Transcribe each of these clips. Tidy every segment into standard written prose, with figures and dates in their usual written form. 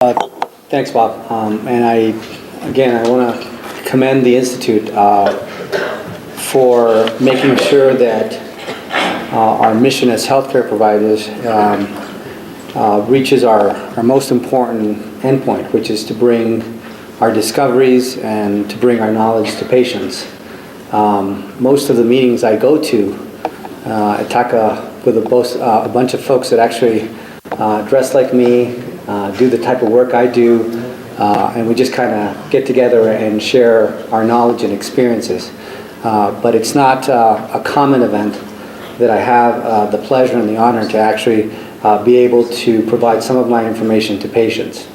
Thanks, Bob. I want to commend the Institute for making sure that our mission as healthcare providers reaches our most important endpoint, which is to bring our discoveries and to bring our knowledge to patients. Most of the meetings I go to at TACA with a bunch of folks that actually dress like me, do the type of work I do, and we just kind of get together and share our knowledge and experiences. But it's not a common event that I have the pleasure and the honor to actually be able to provide some of my information to patients.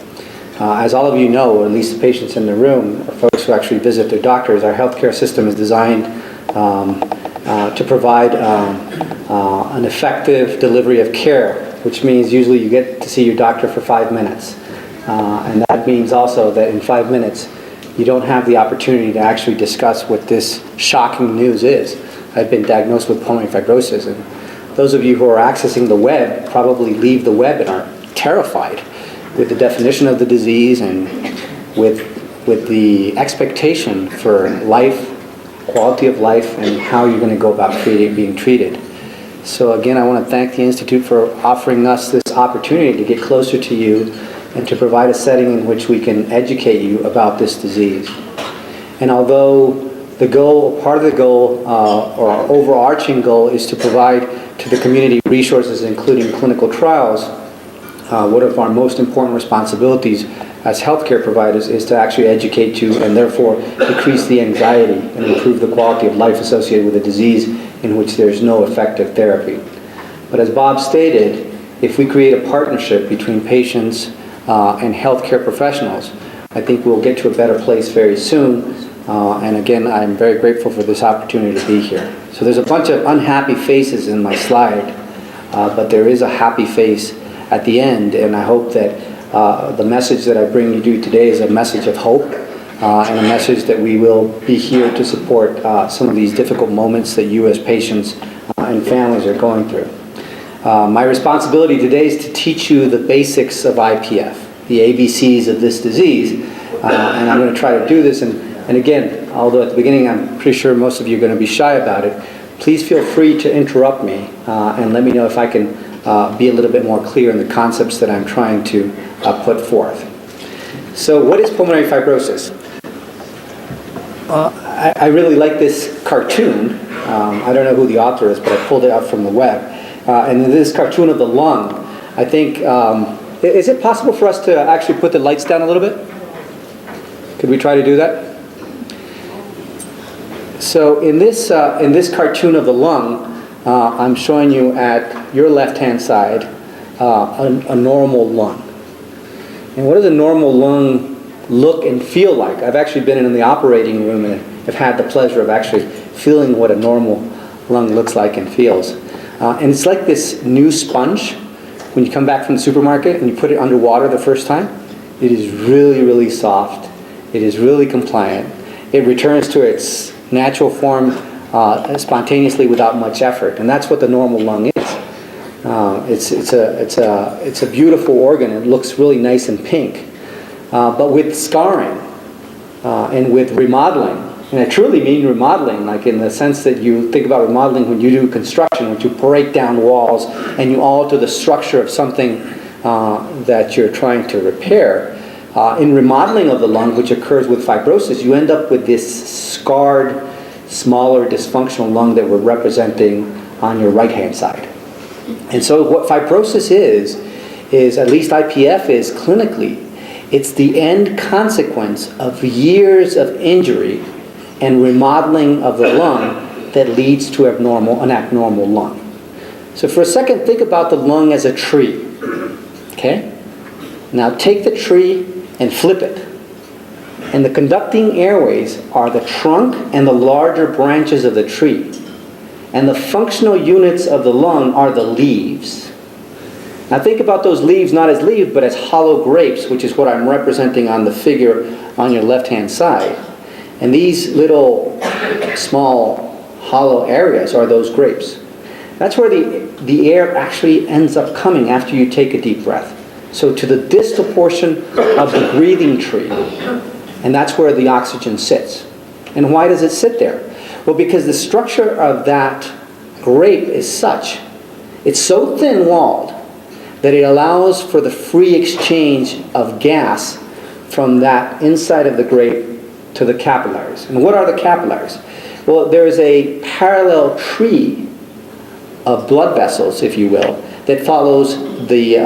As all of you know, or at least the patients in the room, or folks who actually visit their doctors, our healthcare system is designed to provide an effective delivery of care, which means usually you get to see your doctor for 5 minutes. And that means also that in 5 minutes, you don't have the opportunity to actually discuss what this shocking news is. I've been diagnosed with pulmonary fibrosis, and those of you who are accessing the web probably leave the web and are terrified with the definition of the disease and with the expectation for life, quality of life, and how you're going to go about being treated. So again, I want to thank the Institute for offering us this opportunity to get closer to you and to provide a setting in which we can educate you about this disease. And although the goal, part of the goal, or our overarching goal, is to provide to the community resources, including clinical trials, one of our most important responsibilities as healthcare providers is to actually educate you and therefore decrease the anxiety and improve the quality of life associated with a disease in which there's no effective therapy. But as Bob stated, if we create a partnership between patients and healthcare professionals, I think we'll get to a better place very soon. And again, I'm very grateful for this opportunity to be here. So there's a bunch of unhappy faces in my slide, but there is a happy face at the end, and I hope that the message that I bring you today is a message of hope and a message that we will be here to support some of these difficult moments that you as patients and families are going through. My responsibility today is to teach you the basics of IPF, the ABCs of this disease, and I'm going to try to do this. And again, although at the beginning I'm pretty sure most of you are going to be shy about it, please feel free to interrupt me and let me know if I can be a little bit more clear in the concepts that I'm trying to put forth. So what is pulmonary fibrosis? I really like this cartoon. I don't know who the author is, but I pulled it out from the web. And in this cartoon of the lung, I think, is it possible for us to actually put the lights down a little bit? Could we try to do that? So in this cartoon of the lung, I'm showing you at your left-hand side a normal lung. And what does a normal lung look and feel like? I've actually been in the operating room and have had the pleasure of actually feeling what a normal lung looks like and feels. And it's like this new sponge when you come back from the supermarket and you put it under water the first time. It is really, really soft. It is really compliant. It returns to its natural form spontaneously without much effort, and that's what the normal lung is. It's a beautiful organ. It looks really nice and pink, but with scarring and with remodeling. And I truly mean remodeling, like in the sense that you think about remodeling when you do construction, when you break down walls and you alter the structure of something that you're trying to repair. In remodeling of the lung, which occurs with fibrosis, you end up with this scarred, smaller, dysfunctional lung that we're representing on your right-hand side. And so what fibrosis is at least IPF is clinically, it's the end consequence of years of injury and remodeling of the lung that leads to an abnormal lung. So for a second, think about the lung as a tree. Okay? Now take the tree and flip it. And the conducting airways are the trunk and the larger branches of the tree. And the functional units of the lung are the leaves. Now think about those leaves not as leaves, but as hollow grapes, which is what I'm representing on the figure on your left-hand side. And these little small hollow areas are those grapes. That's where the air actually ends up coming after you take a deep breath. So to the distal portion of the breathing tree, and that's where the oxygen sits. And why does it sit there? Well, because the structure of that grape is such, it's so thin-walled that it allows for the free exchange of gas from that inside of the grape to the capillaries. And what are the capillaries? Well, there is a parallel tree of blood vessels, if you will, that follows the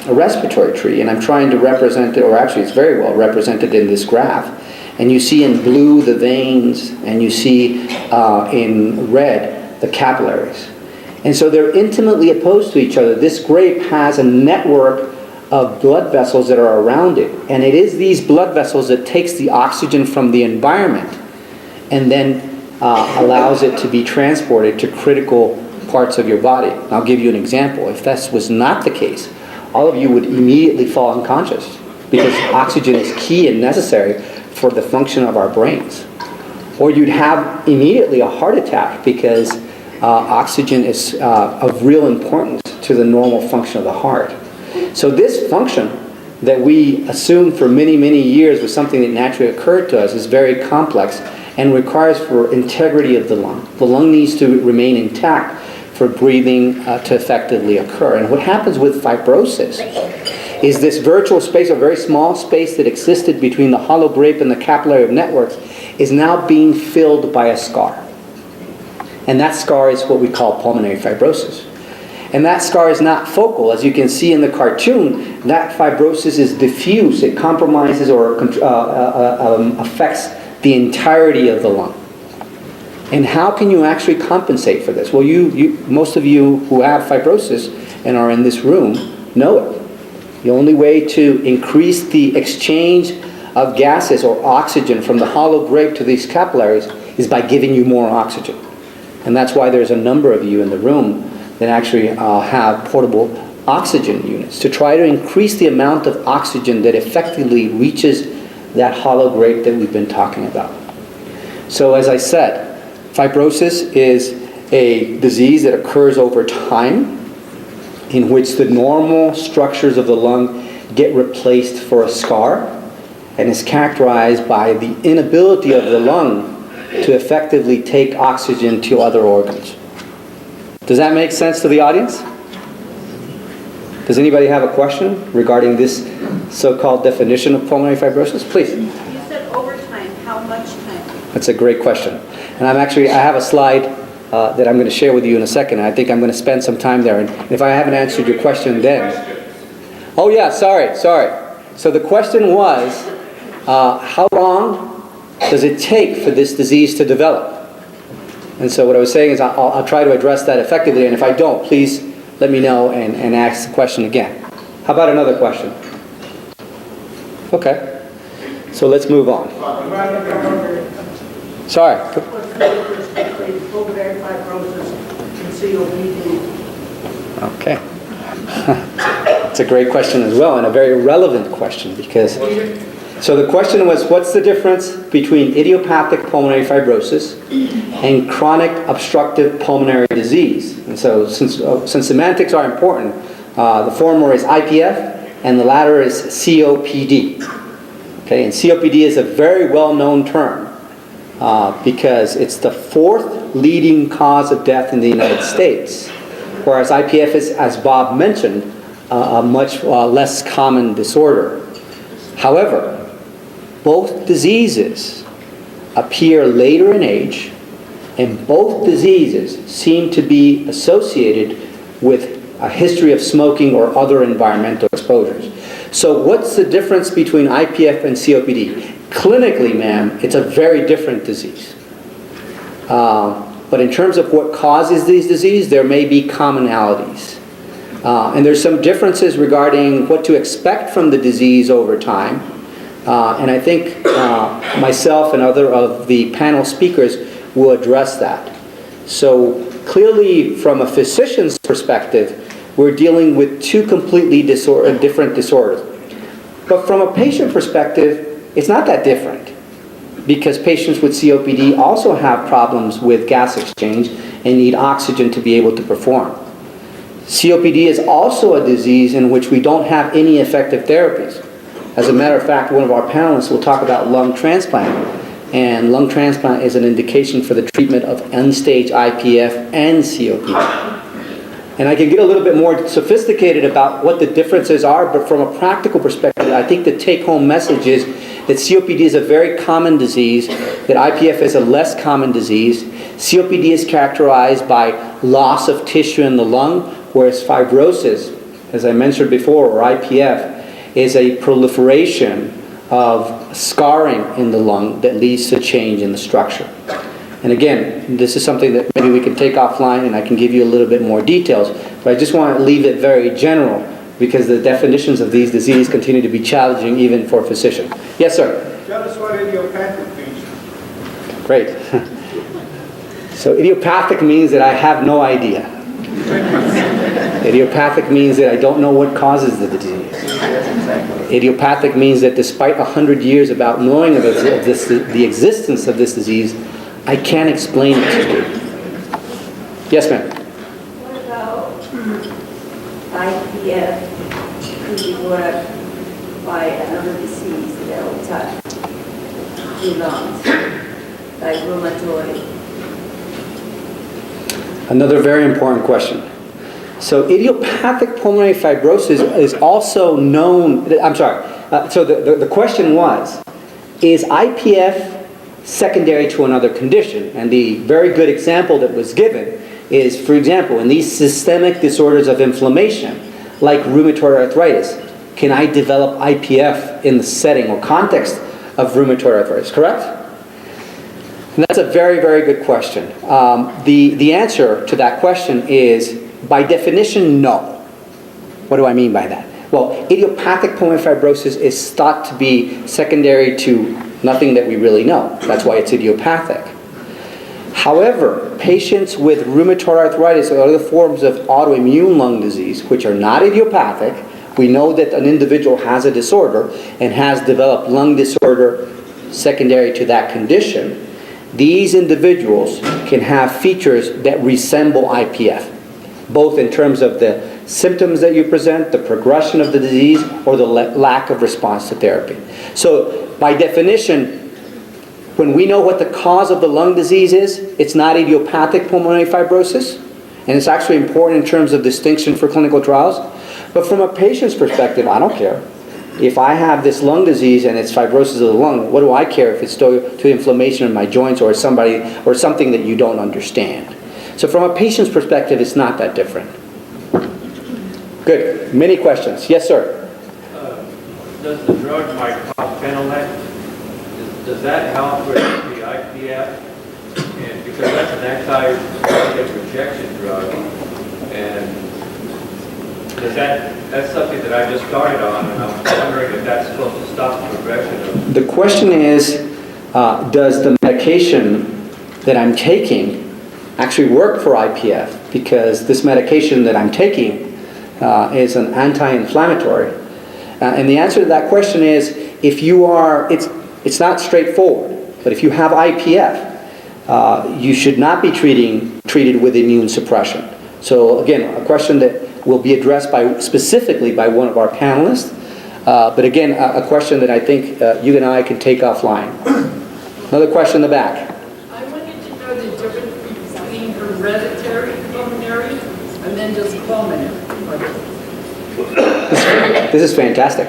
respiratory tree. And I'm trying to represent it, or actually it's very well represented in this graph. And you see in blue the veins, and you see in red the capillaries. And so they're intimately opposed to each other. This grape has a network of blood vessels that are around it. And it is these blood vessels that takes the oxygen from the environment and then allows it to be transported to critical parts of your body. And I'll give you an example. If this was not the case, all of you would immediately fall unconscious because oxygen is key and necessary for the function of our brains. Or you'd have immediately a heart attack because oxygen is of real importance to the normal function of the heart. So this function that we assumed for many, many years was something that naturally occurred to us is very complex and requires for integrity of the lung. The lung needs to remain intact for breathing to effectively occur. And what happens with fibrosis is this virtual space, a very small space that existed between the hollow grape and the capillary of networks, is now being filled by a scar. And that scar is what we call pulmonary fibrosis. And that scar is not focal. As you can see in the cartoon, that fibrosis is diffuse. It compromises or affects the entirety of the lung. And how can you actually compensate for this? Well, most of you who have fibrosis and are in this room know it. The only way to increase the exchange of gases or oxygen from the hollow grape to these capillaries is by giving you more oxygen. And that's why there's a number of you in the room that actually have portable oxygen units to try to increase the amount of oxygen that effectively reaches that hollow grape that we've been talking about. So as I said, fibrosis is a disease that occurs over time in which the normal structures of the lung get replaced for a scar and is characterized by the inability of the lung to effectively take oxygen to other organs. Does that make sense to the audience? Does anybody have a question regarding this so-called definition of pulmonary fibrosis? Please. You said over time. How much time? That's a great question. And I have a slide that I'm going to share with you in a second. I think I'm going to spend some time there. And if I haven't answered your question then... Oh yeah, sorry. So the question was, how long does it take for this disease to develop? And so what I was saying is I'll try to address that effectively, and if I don't, please let me know and ask the question again. How about another question? Okay. So let's move on. Sorry. Pulmonary fibrosis and COPD. Okay. It's a great question as well, and a very relevant question because... So the question was, what's the difference between idiopathic pulmonary fibrosis and chronic obstructive pulmonary disease? And so since semantics are important, the former is IPF and the latter is COPD. Okay, and COPD is a very well-known term because it's the fourth leading cause of death in the United States, whereas IPF is, as Bob mentioned, a much less common disorder. However, both diseases appear later in age, and both diseases seem to be associated with a history of smoking or other environmental exposures. So what's the difference between IPF and COPD? Clinically, ma'am, it's a very different disease. But in terms of what causes these diseases, there may be commonalities. And there's some differences regarding what to expect from the disease over time. And I think myself and other of the panel speakers will address that. So clearly, from a physician's perspective, we're dealing with two completely different disorders. But from a patient perspective, it's not that different, because patients with COPD also have problems with gas exchange and need oxygen to be able to perform. COPD is also a disease in which we don't have any effective therapies. As a matter of fact, one of our panelists will talk about lung transplant, and lung transplant is an indication for the treatment of end-stage IPF and COPD. And I can get a little bit more sophisticated about what the differences are, but from a practical perspective, I think the take-home message is that COPD is a very common disease, that IPF is a less common disease. COPD is characterized by loss of tissue in the lung, whereas fibrosis, as I mentioned before, or IPF, is a proliferation of scarring in the lung that leads to change in the structure. And again, this is something that maybe we can take offline and I can give you a little bit more details, but I just want to leave it very general because the definitions of these diseases continue to be challenging even for physicians. Yes, sir? Tell us what idiopathic means. Great. So idiopathic means that I have no idea. Idiopathic means that I don't know what causes the disease. Idiopathic means that despite 100 years about knowing of the existence of this disease, I can't explain it to you. Yes, ma'am? What about IPF could be brought up by another disease that will touch the lungs, like rheumatoid? Another very important question. So idiopathic pulmonary fibrosis is also known, so the question was, is IPF secondary to another condition? And the very good example that was given is, for example, in these systemic disorders of inflammation, like rheumatoid arthritis, can I develop IPF in the setting or context of rheumatoid arthritis, correct? And that's a very, very good question. The answer to that question is, by definition, no. What do I mean by that? Well, idiopathic pulmonary fibrosis is thought to be secondary to nothing that we really know. That's why it's idiopathic. However, patients with rheumatoid arthritis or other forms of autoimmune lung disease, which are not idiopathic, we know that an individual has a disorder and has developed lung disorder secondary to that condition. These individuals can have features that resemble IPF, both in terms of the symptoms that you present, the progression of the disease, or the lack of response to therapy. So, by definition, when we know what the cause of the lung disease is, it's not idiopathic pulmonary fibrosis, and it's actually important in terms of distinction for clinical trials. But from a patient's perspective, I don't care. If I have this lung disease and it's fibrosis of the lung, what do I care if it's to inflammation in my joints or something that you don't understand? So from a patient's perspective, it's not that different. Good. Many questions. Yes, sir? Does the drug mycophenolate, does that help with the IPF? And because that's an anti-cardiac rejection drug, and that's something that I just started on, and I'm wondering if that's supposed to stop the progression of... The question is, does the medication that I'm taking actually work for IPF? Because this medication that I'm taking is an anti-inflammatory. And the answer to that question is, if you are, it's not straightforward, but if you have IPF, you should not be treated with immune suppression. So again, a question that will be addressed specifically by one of our panelists. But again, a question that I think you and I can take offline. Another question in the back. I wanted to know the difference between hereditary pulmonary and then just pulmonary. This is fantastic.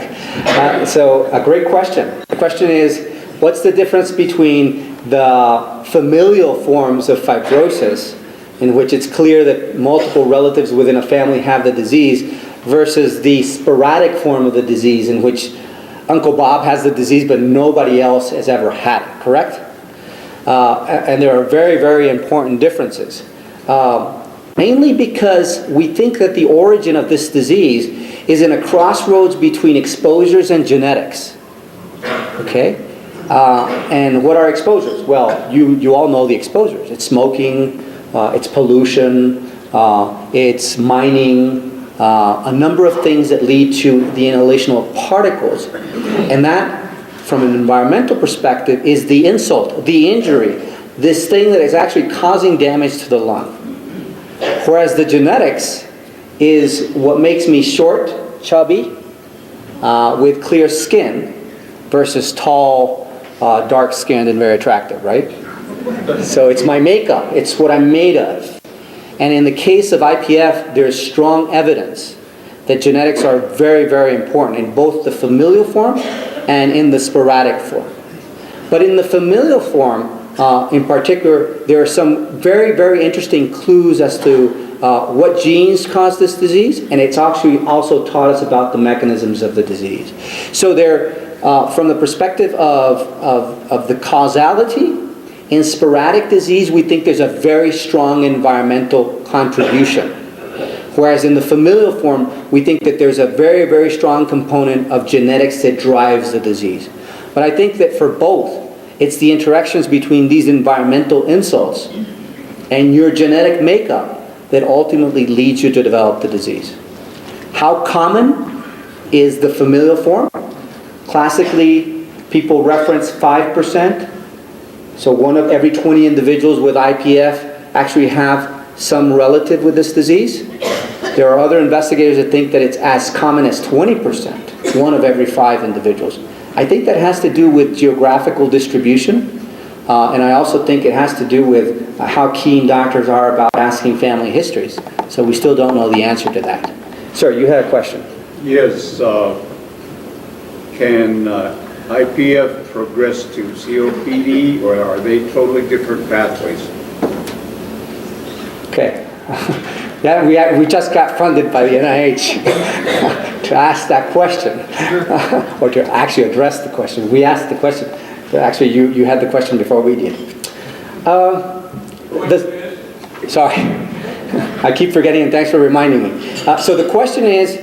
So a great question. The question is, what's the difference between the familial forms of fibrosis, in which it's clear that multiple relatives within a family have the disease, versus the sporadic form of the disease, in which Uncle Bob has the disease but nobody else has ever had it, correct? And there are very, very important differences. Mainly because we think that the origin of this disease is in a crossroads between exposures and genetics. Okay? And what are exposures? Well, you all know the exposures. It's smoking, it's pollution, it's mining, a number of things that lead to the inhalation of particles. And that, from an environmental perspective, is the insult, the injury, this thing that is actually causing damage to the lung. Whereas the genetics is what makes me short, chubby, with clear skin versus tall, dark-skinned and very attractive, right? So it's my makeup. It's what I'm made of. And in the case of IPF, there's strong evidence that genetics are very, very important in both the familial form and in the sporadic form. But in the familial form, in particular, there are some very, very interesting clues as to what genes cause this disease, and it's actually also taught us about the mechanisms of the disease. So from the perspective of the causality, in sporadic disease, we think there's a very strong environmental contribution. Whereas in the familial form, we think that there's a very, very strong component of genetics that drives the disease. But I think that for both, it's the interactions between these environmental insults and your genetic makeup that ultimately leads you to develop the disease. How common is the familial form? Classically, people reference 5%. So 1 of every 20 individuals with IPF actually have some relative with this disease. There are other investigators that think that it's as common as 20%, 1 of every 5 individuals. I think that has to do with geographical distribution, and I also think it has to do with how keen doctors are about asking family histories. So we still don't know the answer to that. Sir, you had a question. Yes, can IPF progress to COPD, or are they totally different pathways? Okay. Yeah, we just got funded by the NIH to ask that question, or to actually address the question. We asked the question, but actually you had the question before we did. Sorry, I keep forgetting, and thanks for reminding me. So the question is,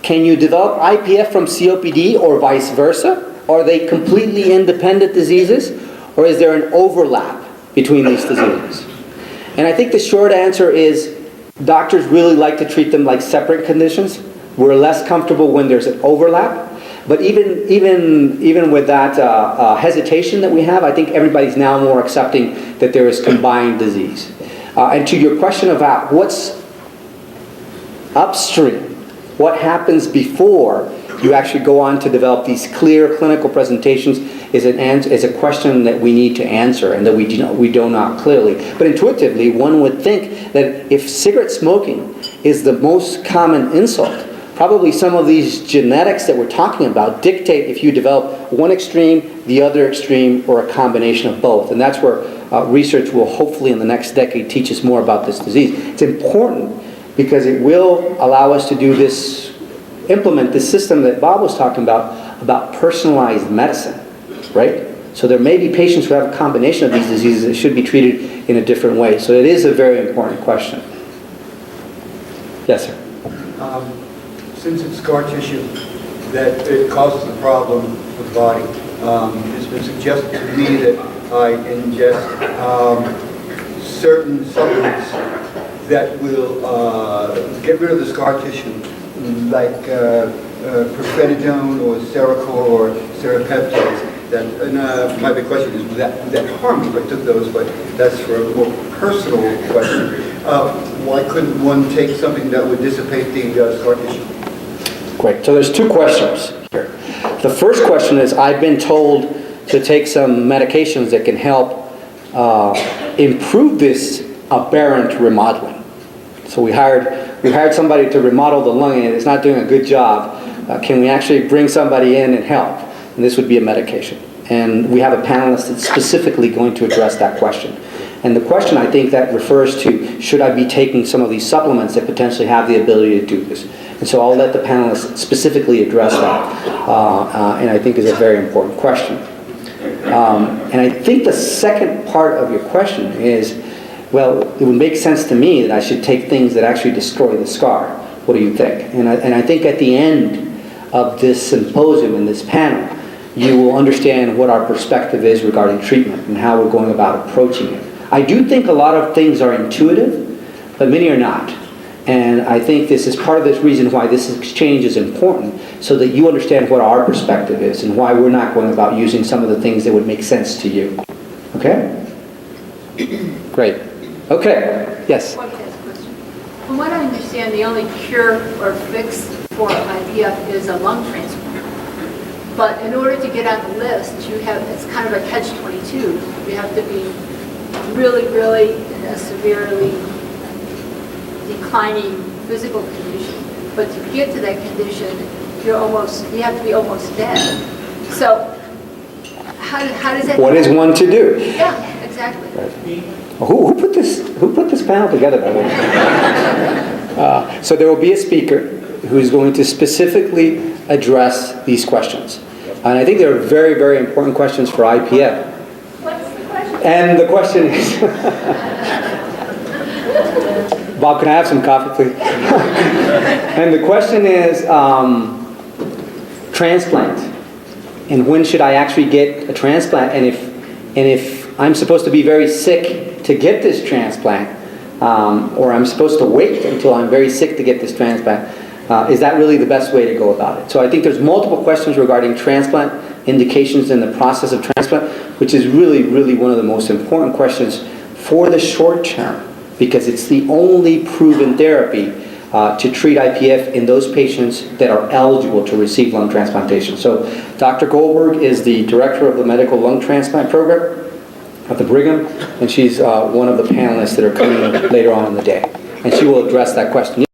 can you develop IPF from COPD or vice versa? Are they completely independent diseases, or is there an overlap between these diseases? And I think the short answer is doctors really like to treat them like separate conditions. We're less comfortable when there's an overlap. But even with that hesitation that we have, I think everybody's now more accepting that there is combined disease. And to your question about what's upstream, what happens before you actually go on to develop these clear clinical presentations is a question that we need to answer and that we do not clearly. But intuitively, one would think that if cigarette smoking is the most common insult, probably some of these genetics that we're talking about dictate if you develop one extreme, the other extreme, or a combination of both. And that's where research will hopefully in the next decade teach us more about this disease. It's important because it will allow us to do this, implement this system that Bob was talking about personalized medicine, right? So there may be patients who have a combination of these diseases that should be treated in a different way. So it is a very important question. Yes, sir. Since it's scar tissue that it causes the problem with the body, it's been suggested to me that I ingest certain supplements that will get rid of the scar tissue, like pirfenidone or Seroquel or serapeptase. And my big question is, would that harm me if I took those? But that's for a more personal question. Why couldn't one take something that would dissipate the scar tissue? Great. So there's two questions here. The first question is, I've been told to take some medications that can help improve this aberrant remodeling. So we hired somebody to remodel the lung, and it's not doing a good job. Can we actually bring somebody in and help? And this would be a medication. And we have a panelist that's specifically going to address that question. And the question, I think, that refers to, should I be taking some of these supplements that potentially have the ability to do this? And so I'll let the panelists specifically address that, and I think is a very important question. And I think the second part of your question is, well, it would make sense to me that I should take things that actually destroy the scar. What do you think? And I think at the end of this symposium and this panel, you will understand what our perspective is regarding treatment and how we're going about approaching it. I do think a lot of things are intuitive, but many are not. And I think this is part of the reason why this exchange is important, so that you understand what our perspective is and why we're not going about using some of the things that would make sense to you. Okay? Great. Okay. Yes? From what I understand, the only cure or fix for IVF is a lung transplant. But in order to get on the list, it's kind of a catch-22. You have to be really, really in a severely declining physical condition. But to get to that condition, you have to be almost dead. So how does that? What is one to do? Yeah, exactly. Who put this panel together, by the way? So there will be a speaker who's going to specifically address these questions. And I think they're very, very important questions for IPF. What's the question? And the question is, Bob, can I have some coffee, please? And the question is, transplant. And when should I actually get a transplant? And if I'm supposed to be very sick to get this transplant, or I'm supposed to wait until I'm very sick to get this transplant, is that really the best way to go about it? So I think there's multiple questions regarding transplant, indications in the process of transplant, which is really, really one of the most important questions for the short term, because it's the only proven therapy to treat IPF in those patients that are eligible to receive lung transplantation. So Dr. Goldberg is the director of the medical lung transplant program at the Brigham, and she's one of the panelists that are coming later on in the day. And she will address that question.